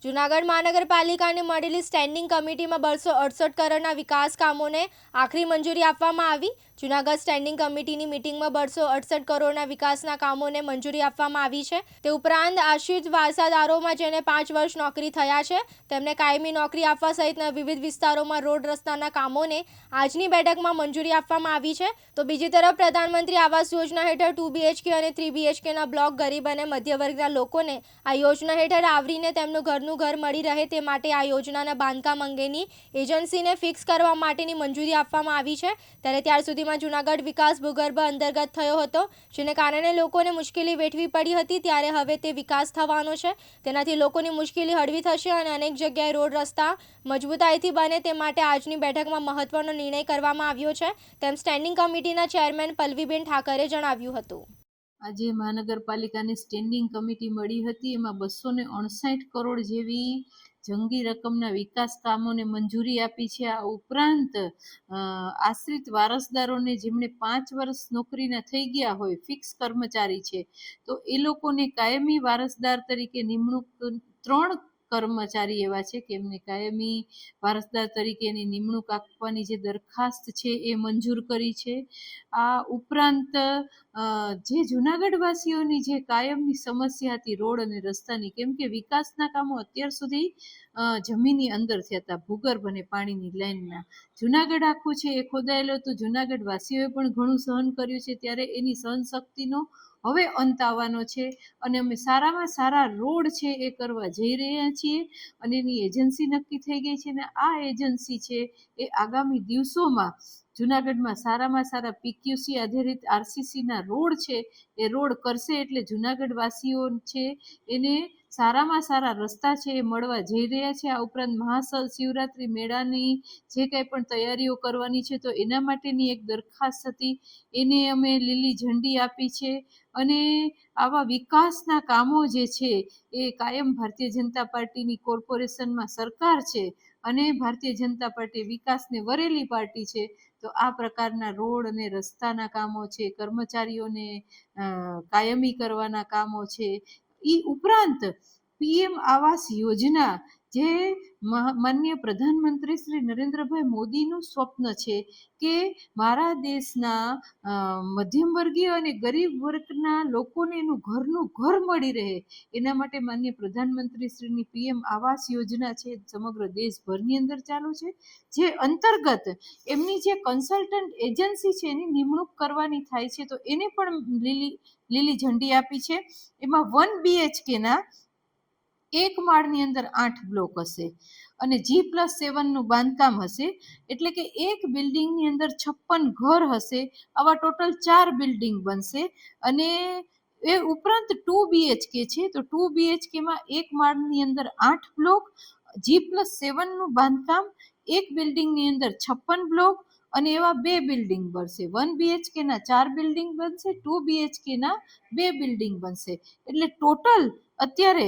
જૂનાગઢ મહાનગરપાલિકાને મળેલી સ્ટેન્ડિંગ કમિટીમાં 268 કરોડના વિકાસ કામોને આખરી મંજૂરી આપવામાં આવી। જૂનાગઢ સ્ટેન્ડિંગ કમિટીની મિટિંગમાં 268 કરોડના વિકાસના કામોને મંજૂરી આપવામાં આવી છે। તે ઉપરાંત આશ્રિત વારસાદારોમાં જેને 5 વર્ષ નોકરી થયા છે તેમને કાયમી નોકરી આપવા સહિતના વિવિધ વિસ્તારોમાં રોડ રસ્તાના કામોને આજની બેઠકમાં મંજૂરી આપવામાં આવી છે। તો બીજી તરફ પ્રધાનમંત્રી આવાસ યોજના હેઠળ 2 BHK અને 3 BHKના બ્લોક ગરીબ અને મધ્ય વર્ગના લોકોને આ યોજના હેઠળ આવરીને તેમનું ઘર મળી રહે તે માટે આ યોજનાના બાંધકામ અંગેની એજન્સીને ફિક્સ કરવા માટેની મંજૂરી આપવામાં આવી છે। ત્યારે ત્યાર સુધીમાં જૂનાગઢ વિકાસ ભૂગર્ભ અંતર્ગત થયો હતો, જેને કારણે લોકોને મુશ્કેલી વેઠવી પડી હતી। ત્યારે હવે તે વિકાસ થવાનો છે, તેનાથી લોકોની મુશ્કેલી હળવી થશે અને અનેક જગ્યાએ રોડ રસ્તા મજબૂતાઈથી બને તે માટે આજની બેઠકમાં મહત્વનો નિર્ણય કરવામાં આવ્યો છે, તેમ સ્ટેન્ડિંગ કમિટીના ચેરમેન પલ્લવીબેન ઠાકરે જણાવ્યું હતું। આજે મહાનગરપાલિકાની સ્ટેન્ડિંગ કમિટી મળી હતી, એમાં 259 કરોડ જેવી જંગી રકમના વિકાસ કામોને મંજૂરી આપી છે। આ ઉપરાંત આશ્રિત વારસદારોને જેમણે 5 વર્ષ નોકરીના થઈ ગયા હોય, ફિક્સ કર્મચારી છે, તો એ લોકોને કાયમી વારસદાર તરીકે નિમણૂક 3 કર્મચારી એવા છે કે એમને કાયમી વારસદાર તરીકેની નિમણૂક આપવાની જે દરખાસ્ત છે એ મંજૂર કરી છે। આ ઉપરાંત જે જૂનાગઢવાસીઓની જે કાયમની સમસ્યા હતી રોડ અને રસ્તાની, કેમ કે વિકાસના કામો અત્યાર સુધી જમીનની અંદર થયા હતા, ભૂગર્ભ અને પાણીની લાઈનના। જૂનાગઢ આખું છે એ ખોદાયેલું હતું, જૂનાગઢવાસીઓએ પણ ઘણું સહન કર્યું છે, ત્યારે એની સહનશક્તિનો હવે અંત આવવાનો છે અને અમે સારામાં સારા રોડ છે એ કરવા જઈ રહ્યા છીએ અને એની એજન્સી નક્કી થઈ ગઈ છે અને આ એજન્સી છે એ આગામી દિવસોમાં જૂનાગઢમાં સારામાં સારા PQC આધારિત RCCના રોડ છે એ રોડ કરશે, એટલે જૂનાગઢવાસીઓ છે એને સારામાં સારા રસ્તા છે એ મળવા જઈ રહ્યા છે। આ ઉપરાંત મહાશિવરાત્રિ મેળાની જે કંઈ પણ તૈયારીઓ કરવાની છે તો એના માટેની એક દરખાસ્ત હતી, એને અમે લીલી ઝંડી આપી છે અને આવા વિકાસના કામો જે છે એ કાયમ ભારતીય જનતા પાર્ટીની કોર્પોરેશનમાં સરકાર છે અને ભારતીય જનતા પાર્ટી વિકાસને વરેલી પાર્ટી છે, તો આ પ્રકારના રોડ અને રસ્તાના કામો છે, કર્મચારીઓને કાયમી કરવાના કામો છે, એ ઉપરાંત PM આવાસ યોજના જે માનનીય પ્રધાનમંત્રી શ્રી નરેન્દ્રભાઈ મોદીનું સ્વપ્ન છે કે મારા દેશના મધ્યમ વર્ગીય અને ગરીબ વર્ગના લોકોને એનું ઘરનું ઘર મળી રહે, એના માટે માનનીય પ્રધાનમંત્રી શ્રીની PM આવાસ યોજના છે સમગ્ર દેશભરની અંદર ચાલુ છે, જે અંતર્ગત એમની જે કન્સલ્ટન્ટ એજન્સી છે એની નિમણૂક કરવાની થાય છે, તો એને પણ લીલી ઝંડી આપી છે। એમાં 1 BHKના એક માળની અંદર 8 બ્લોક હશે અને G+7નું બાંધકામ હશે, એટલે કે એક બિલ્ડિંગની અંદર 56 ઘર હશે। આવા ટોટલ 4 બિલ્ડિંગ બનશે અને એ ઉપરાંત 2 BHK છે, તો 2 BHKમાં એક માળની અંદર 8 બ્લોક, G+7નું બાંધકામ, એક બિલ્ડિંગની અંદર 56 બ્લોક અને એવા 2 બિલ્ડિંગ બનશે। 1 BHKના 4 બિલ્ડિંગ બનશે, 2 BHKના 2 બિલ્ડિંગ બનશે, એટલે ટોટલ અત્યારે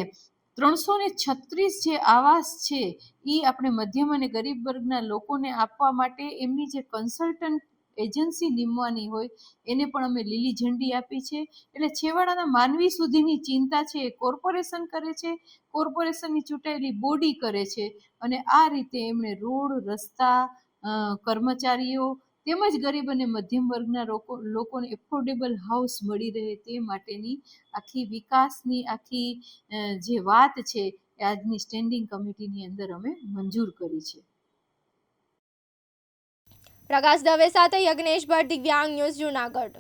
336 જે આવાસ છે એ આપણે મધ્યમ અને ગરીબ વર્ગના લોકોને આપવા માટે એમની જે કન્સલ્ટન્ટ એજન્સી નીમવાની હોય એને પણ અમે લીલી ઝંડી આપી છે। એટલે છેવાડાના માનવી સુધીની ચિંતા છે એ કોર્પોરેશન કરે છે, કોર્પોરેશનની ચૂંટાયેલી બોડી કરે છે અને આ રીતે એમણે રોડ, રસ્તા, કર્મચારીઓ તેમજ ગરીબ અને મધ્યમ વર્ગના લોકોને એફોર્ડેબલ હાઉસ મળી રહે તે માટેની આખી વિકાસની આખી જે વાત છે એ આજની સ્ટેન્ડિંગ કમિટીની અંદર અમે મંજૂર કરી છે। પ્રકાશ દવે સાથે યજ્ઞેશ ભટ્ટ, દિવ્યાંગ ન્યૂઝ, જૂનાગઢ।